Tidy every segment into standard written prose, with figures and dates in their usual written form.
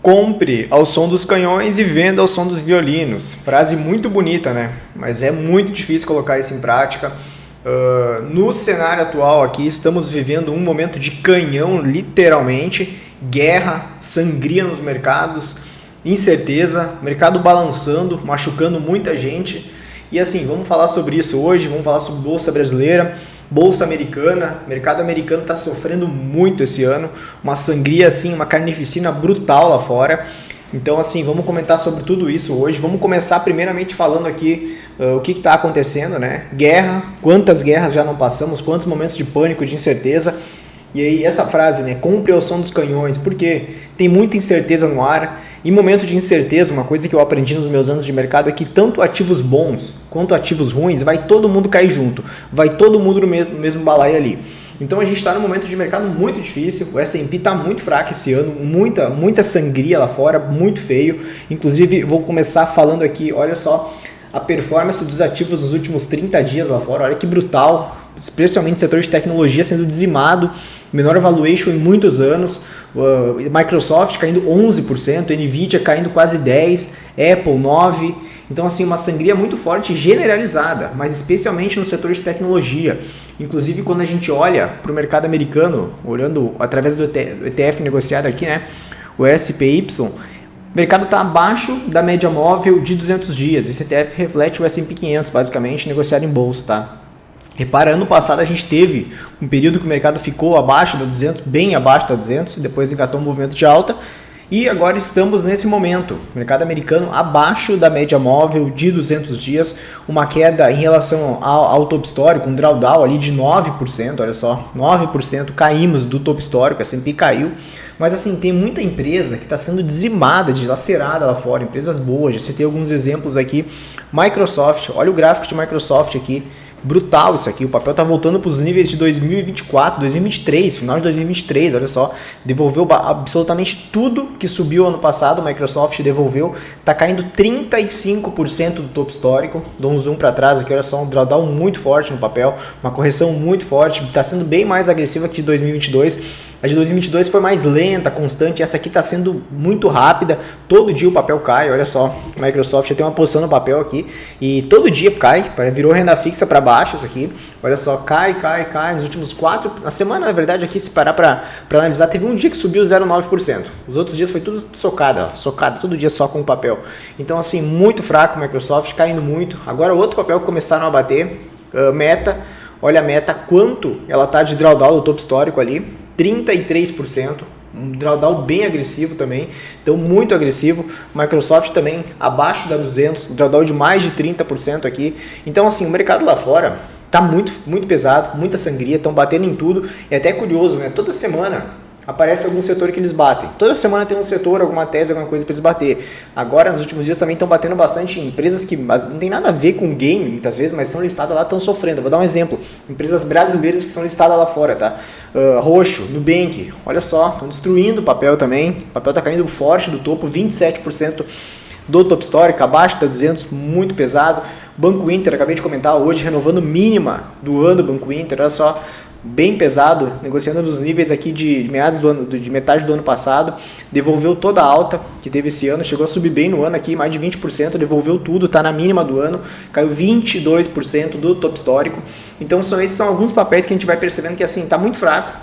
Compre ao som dos canhões e venda ao som dos violinos. Frase muito bonita, né? Mas é muito difícil colocar isso em prática. No cenário atual aqui, estamos vivendo um momento de canhão, literalmente. Guerra, sangria nos mercados, incerteza, mercado balançando, machucando muita gente. E assim, vamos falar sobre isso hoje, vamos falar sobre Bolsa Brasileira, Bolsa Americana. Mercado americano está sofrendo muito esse ano, uma sangria assim, uma carnificina brutal lá fora. Então assim, vamos comentar sobre tudo isso hoje. Vamos começar primeiramente falando aqui o que está acontecendo, né? Guerra, quantas guerras já não passamos, quantos momentos de pânico, de incerteza. E aí essa frase, né? Compre ao som dos canhões, porque tem muita incerteza no ar. Em momento de incerteza, uma coisa que eu aprendi nos meus anos de mercado é que tanto ativos bons quanto ativos ruins, vai todo mundo cair junto, vai todo mundo no mesmo balaio ali. Então a gente está num momento de mercado muito difícil, o S&P está muito fraco esse ano, muita sangria lá fora, muito feio. Inclusive vou começar falando aqui, olha só a performance dos ativos nos últimos 30 dias lá fora, olha que brutal, especialmente o setor de tecnologia sendo dizimado, menor valuation em muitos anos, Microsoft caindo 11%, Nvidia caindo quase 10%, Apple 9%, então assim uma sangria muito forte generalizada, mas especialmente no setor de tecnologia. Inclusive quando a gente olha para o mercado americano, olhando através do ETF negociado aqui, né, o SPY, o mercado está abaixo da média móvel de 200 dias, esse ETF reflete o S&P 500 basicamente negociado em bolsa, tá? Repara, ano passado a gente teve um período que o mercado ficou abaixo da 200, bem abaixo da 200, depois engatou um movimento de alta e agora estamos nesse momento, mercado americano abaixo da média móvel de 200 dias, uma queda em relação ao topo histórico, um drawdown ali de 9%, olha só, 9% caímos do topo histórico, a S&P caiu, mas assim, tem muita empresa que está sendo dizimada, dilacerada lá fora, empresas boas, já citei alguns exemplos aqui, Microsoft, olha o gráfico de Microsoft aqui, brutal isso aqui, o papel está voltando para os níveis de 2024, 2023, final de 2023, olha só, devolveu absolutamente tudo que subiu ano passado, o Microsoft devolveu, está caindo 35% do topo histórico, dou um zoom para trás aqui, olha só, um drawdown muito forte no papel, uma correção muito forte, está sendo bem mais agressiva que de 2022, a de 2022 foi mais lenta, constante, essa aqui está sendo muito rápida, todo dia o papel cai, olha só, a Microsoft já tem uma posição no papel aqui, e todo dia cai, virou renda fixa para baixo isso aqui, olha só, cai, nos últimos 4, na semana na verdade aqui se parar para analisar, teve um dia que subiu 0,9%, os outros dias foi tudo socado, todo dia só com o papel, então assim, muito fraco o Microsoft, caindo muito, agora outro papel que começaram a bater, Meta, olha a Meta, quanto ela está de drawdown do topo histórico ali, 33%, um drawdown bem agressivo também, então muito agressivo, Microsoft também abaixo da 200, um drawdown de mais de 30% aqui, então assim, o mercado lá fora está muito pesado, muita sangria, estão batendo em tudo, e até curioso, né, toda semana aparece algum setor que eles batem, toda semana tem um setor, alguma tese, alguma coisa para eles bater, agora nos últimos dias também estão batendo bastante em empresas que não tem nada a ver com game muitas vezes, mas são listadas lá, estão sofrendo, vou dar um exemplo, empresas brasileiras que são listadas lá fora, tá? Roxo, Nubank, olha só, estão destruindo o papel também, o papel está caindo forte do topo, 27% do topo histórico, abaixo da 200, muito pesado, Banco Inter, acabei de comentar hoje, renovando mínima do ano Banco Inter, olha só, bem pesado, negociando nos níveis aqui de meados do ano, de metade do ano passado, devolveu toda a alta que teve esse ano, chegou a subir bem no ano aqui, mais de 20%, devolveu tudo, está na mínima do ano, caiu 22% do topo histórico, então esses são alguns papéis que a gente vai percebendo que assim, está muito fraco,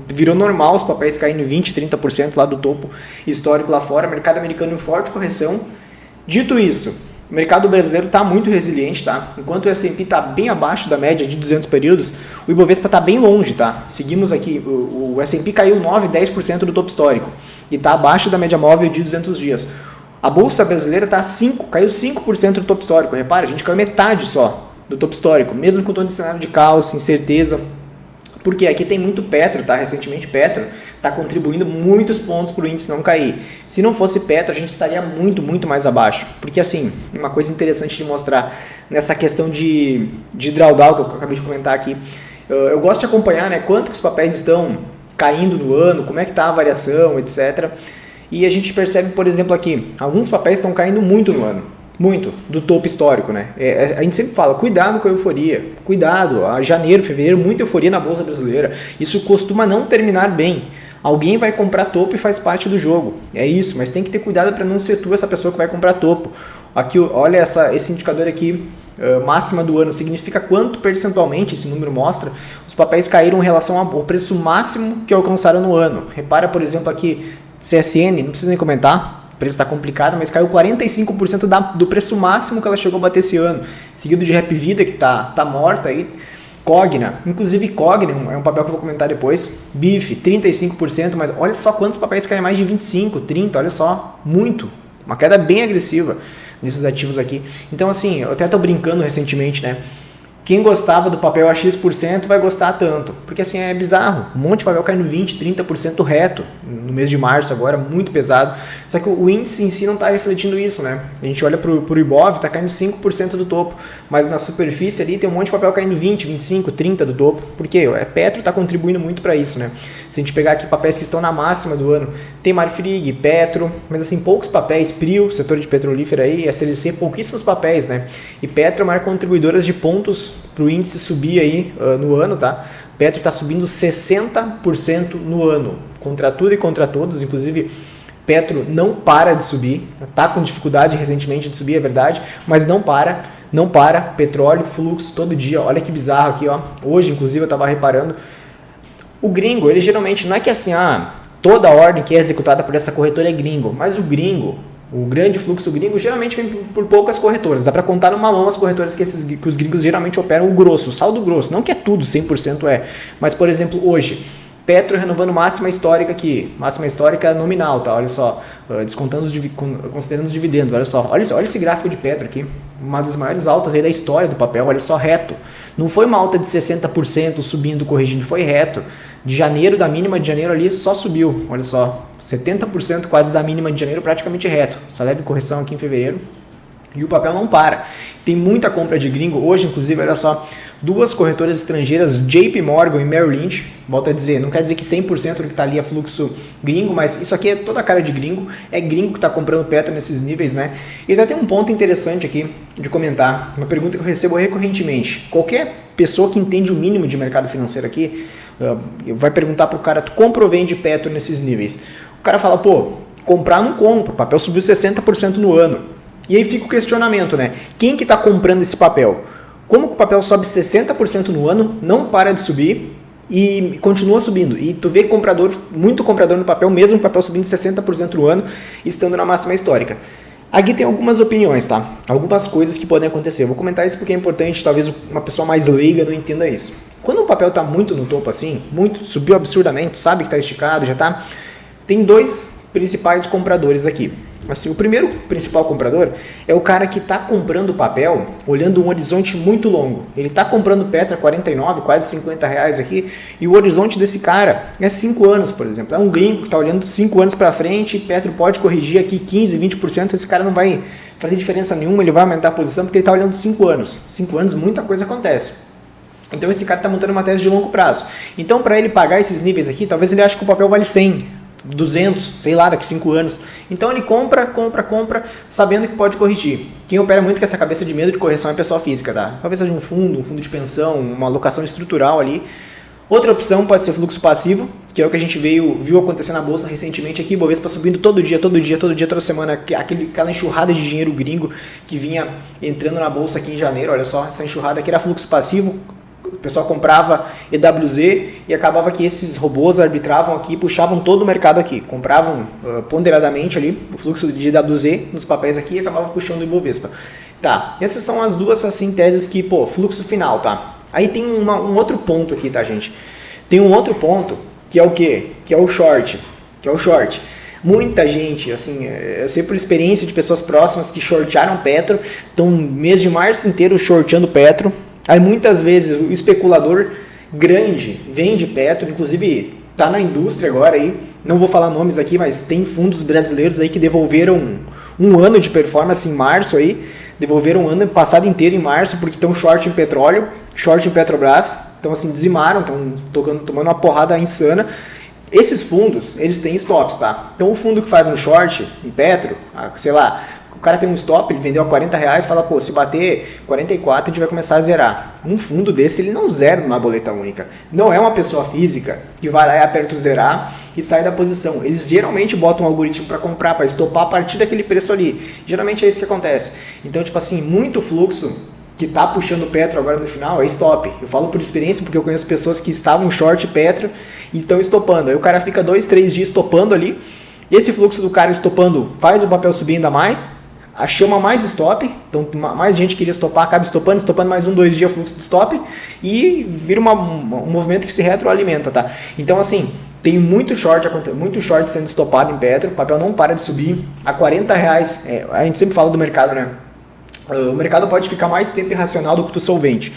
virou normal os papéis caindo 20%, 30% lá do topo histórico lá fora, mercado americano em forte correção. Dito isso, o mercado brasileiro está muito resiliente, tá? Enquanto o S&P está bem abaixo da média de 200 períodos, o Ibovespa está bem longe, tá? Seguimos aqui, o S&P caiu 9, 10% do topo histórico e está abaixo da média móvel de 200 dias. A Bolsa Brasileira caiu 5% do topo histórico, repara, a gente caiu metade só do topo histórico, mesmo com todo o cenário de caos, incerteza, porque aqui tem muito Petro, tá? Recentemente Petro está contribuindo muitos pontos para o índice não cair. Se não fosse Petro, a gente estaria muito mais abaixo. Porque assim, uma coisa interessante de mostrar nessa questão de drawdown que eu acabei de comentar aqui, eu gosto de acompanhar, né, quanto que os papéis estão caindo no ano, como é que está a variação, etc. E a gente percebe, por exemplo, aqui, alguns papéis estão caindo muito no ano. Muito, do topo histórico, né? A gente sempre fala, cuidado com a euforia, cuidado, janeiro, fevereiro, muita euforia na Bolsa Brasileira, isso costuma não terminar bem. Alguém vai comprar topo e faz parte do jogo. É isso, mas tem que ter cuidado para não ser tu essa pessoa que vai comprar topo. Aqui, olha esse indicador aqui, máxima do ano, significa quanto percentualmente, esse número mostra, os papéis caíram em relação ao preço máximo que alcançaram no ano. Repara, por exemplo, aqui, CSN, não precisa nem comentar, o preço está complicado, mas caiu 45% do preço máximo que ela chegou a bater esse ano. Seguido de Rap Vida, que tá morta aí. Cogna, inclusive Cogna, é um papel que eu vou comentar depois. BIF, 35%, mas olha só quantos papéis caem mais de 25%, 30%, olha só, muito. Uma queda bem agressiva desses ativos aqui. Então assim, eu até tô brincando recentemente, né? Quem gostava do papel a X% vai gostar tanto, porque assim é bizarro, um monte de papel caindo 20%, 30% reto no mês de março agora, muito pesado, só que o índice em si não está refletindo isso, né? A gente olha para o Ibov, está caindo 5% do topo, mas na superfície ali tem um monte de papel caindo 20%, 25%, 30% do topo, porque Petro está contribuindo muito para isso, né? Se a gente pegar aqui papéis que estão na máxima do ano, tem Marfrig, Petro, mas assim, poucos papéis, Prio, setor de petrolífera aí, SLC, pouquíssimos papéis, né? E Petro é uma contribuidora de pontos para o índice subir aí no ano, tá? Petro está subindo 60% no ano, contra tudo e contra todos, inclusive Petro não para de subir, está com dificuldade recentemente de subir, é verdade, mas não para, petróleo, fluxo todo dia, olha que bizarro aqui, ó. Hoje inclusive eu estava reparando, o gringo, ele geralmente não é que assim, toda a ordem que é executada por essa corretora é gringo, mas o gringo, o grande fluxo gringo geralmente vem por poucas corretoras. Dá para contar numa mão as corretoras que os gringos geralmente operam o grosso, o saldo grosso. Não que é tudo, 100% é. Mas, por exemplo, hoje, Petro renovando máxima histórica aqui. Máxima histórica nominal, tá? Olha só. Considerando os dividendos. Olha só. Olha esse gráfico de Petro aqui. Uma das maiores altas aí da história do papel. Olha só, reto. Não foi uma alta de 60% subindo, corrigindo. Foi reto. De janeiro, da mínima de janeiro ali, só subiu. Olha só. 70% quase da mínima de janeiro, praticamente reto. Essa leve correção aqui em fevereiro. E o papel não para. Tem muita compra de gringo. Hoje, inclusive, olha só, duas corretoras estrangeiras, JP Morgan e Merrill Lynch, volto a dizer, não quer dizer que 100% do que está ali é fluxo gringo, mas isso aqui é toda a cara de gringo, é gringo que está comprando Petro nesses níveis, né? E até tem um ponto interessante aqui de comentar, uma pergunta que eu recebo recorrentemente. Qualquer pessoa que entende o mínimo de mercado financeiro aqui, vai perguntar para o cara, tu compra ou vende Petro nesses níveis? O cara fala, pô, comprar não compro, o papel subiu 60% no ano. E aí fica o questionamento, né? Quem que está comprando esse papel? Como que o papel sobe 60% no ano, não para de subir e continua subindo? E tu vê muito comprador no papel, mesmo o papel subindo 60% no ano, estando na máxima histórica. Aqui tem algumas opiniões, tá? Algumas coisas que podem acontecer. Eu vou comentar isso porque é importante, talvez uma pessoa mais leiga não entenda isso. Quando o papel está muito no topo assim, subiu absurdamente, sabe que está esticado, já tá... Tem dois principais compradores aqui. Assim, o primeiro principal comprador é o cara que está comprando papel olhando um horizonte muito longo. Ele está comprando Petro a 49, quase 50 reais aqui, e o horizonte desse cara é 5 anos, por exemplo. É um gringo que está olhando 5 anos para frente, e Petro pode corrigir aqui 15, 20%, esse cara não vai fazer diferença nenhuma, ele vai aumentar a posição porque ele está olhando 5 anos. 5 anos muita coisa acontece. Então esse cara está montando uma tese de longo prazo. Então para ele pagar esses níveis aqui, talvez ele ache que o papel vale 100, 200, sei lá, daqui 5 anos. Então ele compra, sabendo que pode corrigir. Quem opera muito com essa cabeça de medo de correção é pessoa física, tá? Talvez seja um fundo de pensão, uma alocação estrutural ali. Outra opção pode ser fluxo passivo, que é o que a gente viu acontecer na bolsa recentemente aqui, Bovespa subindo todo dia, toda semana, aquela enxurrada de dinheiro gringo que vinha entrando na bolsa aqui em janeiro. Olha só, essa enxurrada aqui era fluxo passivo. O pessoal comprava EWZ e acabava que esses robôs arbitravam aqui, puxavam todo o mercado aqui, compravam ponderadamente ali o fluxo de EWZ nos papéis aqui e acabava puxando o Ibovespa. Tá, essas são as duas assim teses que, fluxo final, tá? Aí tem um outro ponto aqui, tá, gente? Tem um outro ponto que é o quê? Que é o short. Muita gente, assim, eu sei por experiência de pessoas próximas que shortearam Petro, estão mês de março inteiro shorteando Petro. Aí muitas vezes o especulador grande vende Petro, inclusive está na indústria agora aí, não vou falar nomes aqui, mas tem fundos brasileiros aí que devolveram um ano de performance em março aí, devolveram um ano passado inteiro em março porque estão short em petróleo, short em Petrobras, então assim dizimaram, estão tomando uma porrada insana. Esses fundos, eles têm stops, tá? Então o fundo que faz um short em Petro, sei lá, cara tem um stop, ele vendeu a R$40, fala, pô, se bater 44 a gente vai começar a zerar. Um fundo desse ele não zera numa boleta única. Não é uma pessoa física que vai lá e aperta o zerar e sai da posição. Eles geralmente botam um algoritmo para comprar, para estopar a partir daquele preço ali. Geralmente é isso que acontece. Então, tipo assim, muito fluxo que tá puxando o Petro agora no final é stop. Eu falo por experiência porque eu conheço pessoas que estavam short Petro e estão estopando. Aí o cara fica 2, 3 dias estopando ali. Esse fluxo do cara estopando faz o papel subir ainda mais, chama mais stop, então mais gente queria estopar, acaba estopando mais 1, 2 dias fluxo de stop e vira um movimento que se retroalimenta, tá? Então assim, tem muito short sendo estopado em Petro, o papel não para de subir, a R$40, a gente sempre fala do mercado, né? O mercado pode ficar mais tempo irracional do que o solvente.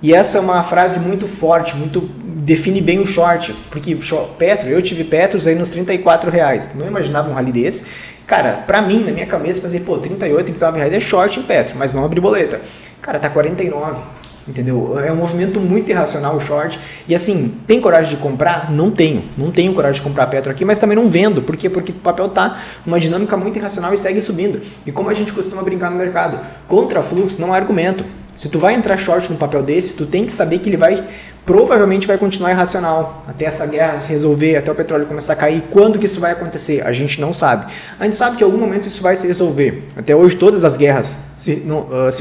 E essa é uma frase muito forte, define bem o short, porque Petro, eu tive Petros aí nos R$34, não imaginava um rally desse. Cara, pra mim, na minha cabeça, pensei, pô, 38, 39 reais é short em Petro, mas não abri boleta. Cara, tá 49, entendeu? É um movimento muito irracional o short. E assim, tem coragem de comprar? Não tenho coragem de comprar Petro aqui, mas também não vendo. Por quê? Porque o papel tá numa dinâmica muito irracional e segue subindo. E como a gente costuma brincar no mercado, contra fluxo não há argumento. Se tu vai entrar short num papel desse, tu tem que saber que ele provavelmente vai continuar irracional, até essa guerra se resolver, até o petróleo começar a cair. Quando que isso vai acontecer? A gente não sabe. A gente sabe que em algum momento isso vai se resolver. Até hoje todas as guerras se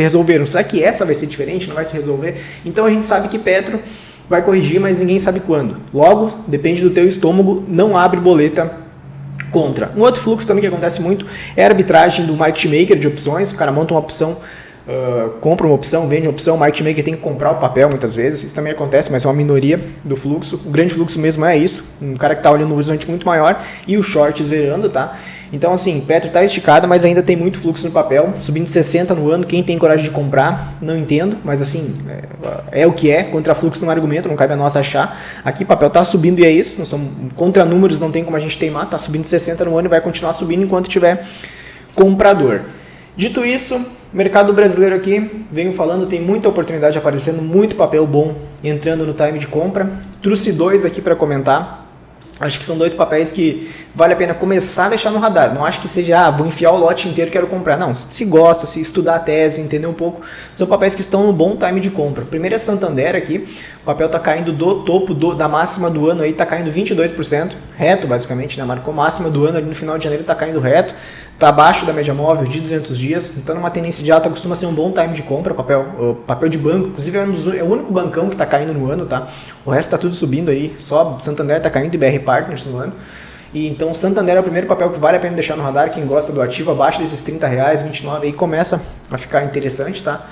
resolveram. Será que essa vai ser diferente? Não vai se resolver? Então a gente sabe que Petro vai corrigir, mas ninguém sabe quando. Logo, depende do teu estômago, não abre boleta contra. Um outro fluxo também que acontece muito é a arbitragem do market maker de opções. O cara monta uma opção, compra uma opção, vende uma opção, o market maker tem que comprar o papel muitas vezes, isso também acontece, mas é uma minoria do fluxo. O grande fluxo mesmo é isso, um cara que está olhando um horizonte muito maior e o short zerando, tá? Então assim, Petro está esticada, mas ainda tem muito fluxo no papel, subindo 60 no ano. Quem tem coragem de comprar, não entendo, mas assim, é o que é, contra fluxo não argumento, não cabe a nós achar. Aqui o papel está subindo e é isso, contra números não tem como a gente teimar, está subindo 60 no ano e vai continuar subindo enquanto tiver comprador. Dito isso, mercado brasileiro aqui, venho falando, tem muita oportunidade aparecendo, muito papel bom entrando no time de compra. Trouxe 2 aqui para comentar. Acho que são 2 papéis que vale a pena começar a deixar no radar. Não acho que seja, vou enfiar o lote inteiro e quero comprar. Não, se gosta, se estudar a tese, entender um pouco, são papéis que estão no bom time de compra. Primeiro é Santander aqui, o papel está caindo do topo da máxima do ano, está caindo 22%, reto basicamente, né? Marcou máxima do ano ali no final de janeiro, está caindo reto. Está abaixo da média móvel de 200 dias, então numa tendência de alta costuma ser um bom time de compra, papel de banco, inclusive é o único bancão que está caindo no ano, tá? O resto está tudo subindo aí, só Santander está caindo e BR Partners no ano. E então Santander é o primeiro papel que vale a pena deixar no radar, quem gosta do ativo abaixo desses R$30, 29 aí começa a ficar interessante, tá?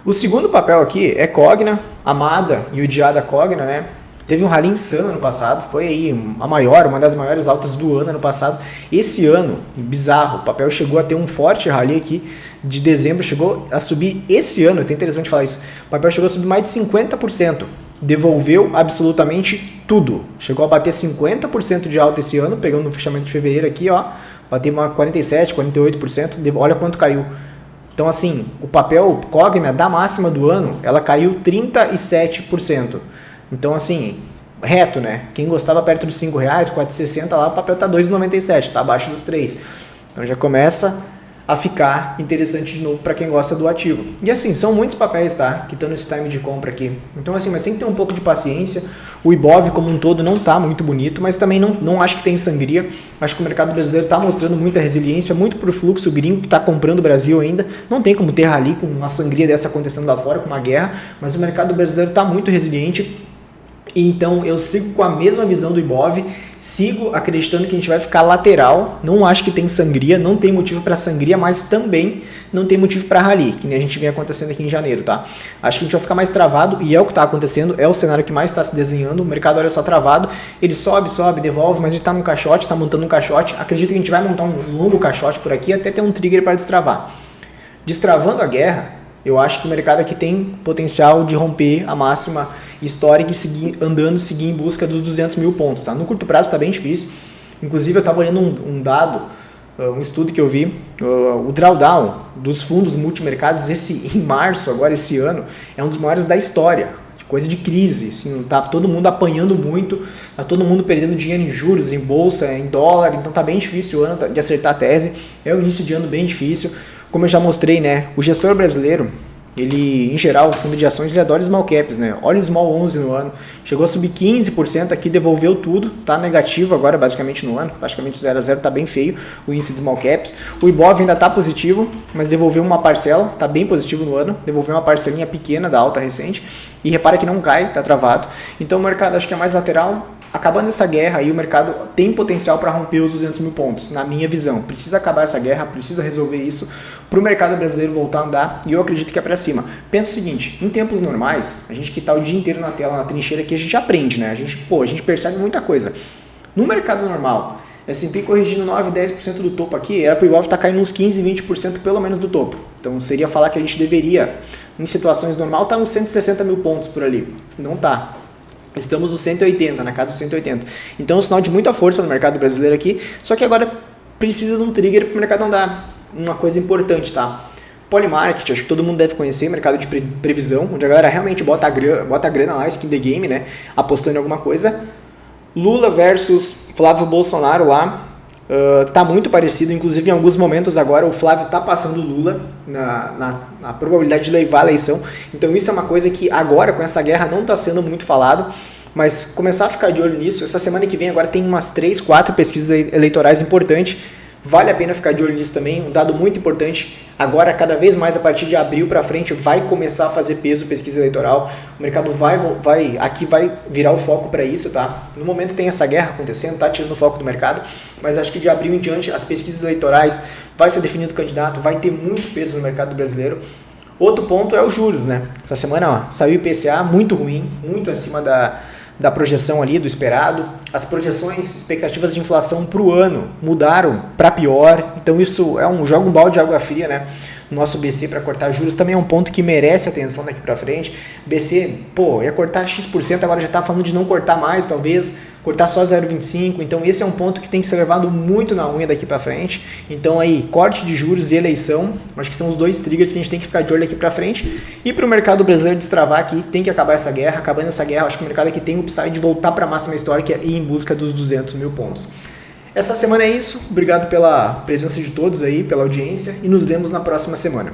O segundo papel aqui é Cogna, amada e odiada Cogna, né? Teve um rally insano ano passado, foi aí uma das maiores altas do ano passado. Esse ano, bizarro, o papel chegou a ter um forte rally aqui, de dezembro chegou a subir esse ano, é até interessante falar isso, o papel chegou a subir mais de 50%, devolveu absolutamente tudo, chegou a bater 50% de alta esse ano, pegando no fechamento de fevereiro aqui, ó, bateu uma 47%, 48%, olha quanto caiu. Então assim, o papel Cogna da máxima do ano, ela caiu 37%. Então, assim, reto, né? Quem gostava perto dos R$5, 4,60 lá, o papel tá 2,97, tá abaixo dos 3. Então já começa a ficar interessante de novo para quem gosta do ativo. E assim, são muitos papéis, tá? Que estão nesse time de compra aqui. Então assim, mas tem que ter um pouco de paciência. O Ibov como um todo não tá muito bonito, mas também não acho que tem sangria. Acho que o mercado brasileiro tá mostrando muita resiliência, muito pro fluxo gringo que tá comprando o Brasil ainda. Não tem como ter rally com uma sangria dessa acontecendo lá fora, com uma guerra, mas o mercado brasileiro tá muito resiliente. Então eu sigo com a mesma visão do Ibov, sigo acreditando que a gente vai ficar lateral, não acho que tem sangria, não tem motivo para sangria, mas também não tem motivo para rally, que nem a gente vem acontecendo aqui em janeiro, tá? Acho que a gente vai ficar mais travado e é o que está acontecendo, é o cenário que mais está se desenhando, o mercado olha só travado, ele sobe, devolve, mas a gente está num caixote, está montando um caixote, acredito que a gente vai montar um longo caixote por aqui até ter um trigger para destravar. Destravando a guerra, eu acho que o mercado aqui tem potencial de romper a máxima histórica e seguir em busca dos 200 mil pontos. Tá? No curto prazo está bem difícil. Inclusive, eu estava olhando um dado, um estudo que eu vi, o drawdown dos fundos multimercados em março, agora esse ano, é um dos maiores da história. coisa de crise, assim, tá todo mundo apanhando muito, tá todo mundo perdendo dinheiro em juros, em bolsa, em dólar, então tá bem difícil o ano de acertar a tese, é um início de ano bem difícil. Como eu já mostrei, né, o gestor brasileiro, ele, em geral, o fundo de ações, ele adora small caps, né? Olha small 11 no ano, chegou a subir 15% aqui, devolveu tudo, tá negativo agora basicamente no ano, praticamente 0 a 0, tá bem feio o índice de small caps. O Ibov ainda tá positivo, mas devolveu uma parcela, tá bem positivo no ano, devolveu uma parcelinha pequena da alta recente, e repara que não cai, tá travado. Então o mercado acho que é mais lateral. Acabando essa guerra aí, o mercado tem potencial para romper os 200 mil pontos, na minha visão. Precisa acabar essa guerra, precisa resolver isso para o mercado brasileiro voltar a andar, e eu acredito que é para cima. Pensa o seguinte, em tempos normais, a gente que está o dia inteiro na tela, na trincheira aqui, a gente aprende, né? A gente percebe muita coisa. No mercado normal, S&P corrigindo 9, 10% do topo aqui, era para o Ibov estar caindo uns 15, 20% pelo menos do topo. Então seria falar que a gente deveria, em situações normais, estar uns 160 mil pontos por ali. Não tá. Estamos nos 180, na casa dos 180. Então é um sinal de muita força no mercado brasileiro aqui, só que agora precisa de um trigger para o mercado andar. Uma coisa importante, tá? Polymarket, acho que todo mundo deve conhecer, mercado de previsão, onde a galera realmente bota a grana lá, skin the game, né? Apostando em alguma coisa. Lula versus Flávio Bolsonaro lá, tá muito parecido, inclusive em alguns momentos agora o Flávio tá passando o Lula na probabilidade de levar a eleição, então isso é uma coisa que agora com essa guerra não está sendo muito falado, mas começar a ficar de olho nisso. Essa semana que vem agora tem umas 3, 4 pesquisas eleitorais importantes, vale a pena ficar de olho nisso também. Um dado muito importante, agora cada vez mais a partir de abril para frente vai começar a fazer peso pesquisa eleitoral, o mercado vai virar o foco para isso, tá? No momento tem essa guerra acontecendo, tá tirando o foco do mercado, mas acho que de abril em diante as pesquisas eleitorais vai ser definido o candidato, vai ter muito peso no mercado brasileiro. Outro ponto é os juros, né? Essa semana saiu o IPCA muito ruim, muito acima da projeção ali, do esperado. As projeções, expectativas de inflação para o ano mudaram para pior, então isso joga um balde de água fria, né? Nosso BC para cortar juros também é um ponto que merece atenção daqui para frente. BC, ia cortar X%, agora já está falando de não cortar mais, talvez cortar só 0,25%, então esse é um ponto que tem que ser levado muito na unha daqui para frente. Então aí, corte de juros e eleição, acho que são os dois triggers que a gente tem que ficar de olho aqui para frente. E para o mercado brasileiro destravar aqui, tem que acabar essa guerra. Acabando essa guerra, acho que o mercado aqui tem o upside de voltar para a máxima histórica e ir em busca dos 200 mil pontos. Essa semana é isso, obrigado pela presença de todos aí, pela audiência, e nos vemos na próxima semana.